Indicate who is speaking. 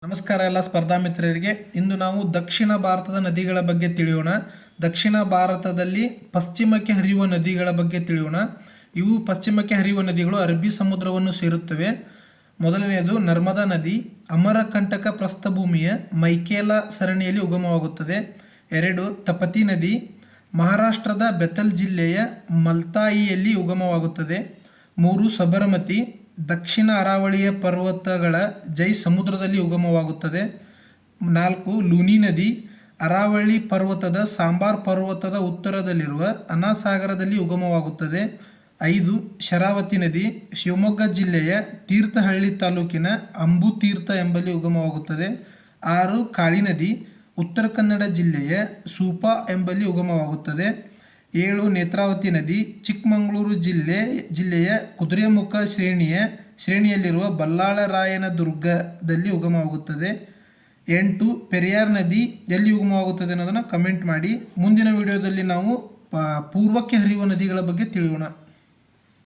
Speaker 1: ನಮಸ್ಕಾರ ಎಲ್ಲ ಸ್ಪರ್ಧಾ ಮಿತ್ರರಿಗೆ. ಇಂದು ನಾವು ದಕ್ಷಿಣ ಭಾರತದ ನದಿಗಳ ಬಗ್ಗೆ ತಿಳಿಯೋಣ. ದಕ್ಷಿಣ ಭಾರತದಲ್ಲಿ ಪಶ್ಚಿಮಕ್ಕೆ ಹರಿಯುವ ನದಿಗಳ ಬಗ್ಗೆ ತಿಳಿಯೋಣ. ಇವು ಪಶ್ಚಿಮಕ್ಕೆ ಹರಿಯುವ ನದಿಗಳು ಅರಬ್ಬಿ ಸಮುದ್ರವನ್ನು ಸೇರುತ್ತವೆ. ಮೊದಲನೆಯದು ನರ್ಮದಾ ನದಿ ಅಮರಕಂಟಕ ಪ್ರಸ್ಥಭೂಮಿಯ ಮೈಕೇಲ ಸರಣಿಯಲ್ಲಿ ಉಗಮವಾಗುತ್ತದೆ. 2 ತಪತಿ ನದಿ ಮಹಾರಾಷ್ಟ್ರದ ಬೆತಲ್ ಜಿಲ್ಲೆಯ ಮಲ್ತಾಯಿಯಲ್ಲಿ ಉಗಮವಾಗುತ್ತದೆ. 3 ಸಬರಮತಿ ದಕ್ಷಿಣ ಅರಾವಳಿಯ ಪರ್ವತಗಳ ಜೈ ಸಮುದ್ರದಲ್ಲಿ ಉಗಮವಾಗುತ್ತದೆ. 4 ಲೂನಿ ನದಿ ಅರಾವಳಿ ಪರ್ವತದ ಸಾಂಬಾರ್ ಪರ್ವತದ ಉತ್ತರದಲ್ಲಿರುವ ಅನಾಸಾಗರದಲ್ಲಿ ಉಗಮವಾಗುತ್ತದೆ. 5 ಶರಾವತಿ ನದಿ ಶಿವಮೊಗ್ಗ ಜಿಲ್ಲೆಯ ತೀರ್ಥಹಳ್ಳಿ ತಾಲೂಕಿನ ಅಂಬುತೀರ್ಥ ಎಂಬಲ್ಲಿ ಉಗಮವಾಗುತ್ತದೆ. 6 ಕಾಳಿ ನದಿ ಉತ್ತರ ಕನ್ನಡ ಜಿಲ್ಲೆಯ ಸೂಪಾ ಎಂಬಲ್ಲಿ ಉಗಮವಾಗುತ್ತದೆ. 7 ನೇತ್ರಾವತಿ ನದಿ ಚಿಕ್ಕಮಗಳೂರು ಜಿಲ್ಲೆಯ ಕುದುರೆಮುಖ ಶ್ರೇಣಿಯಲ್ಲಿರುವ ಬಲ್ಲಾಳರಾಯನದುರ್ಗದಲ್ಲಿ ಉಗಮವಾಗುತ್ತದೆ. 8 ಪೆರಿಯಾರ್ ನದಿ ಎಲ್ಲಿ ಉಗಮವಾಗುತ್ತದೆ ಅನ್ನೋದನ್ನು ಕಮೆಂಟ್ ಮಾಡಿ. ಮುಂದಿನ ವಿಡಿಯೋದಲ್ಲಿ ನಾವು ಪೂರ್ವಕ್ಕೆ ಹರಿಯುವ ನದಿಗಳ ಬಗ್ಗೆ ತಿಳಿಯೋಣ.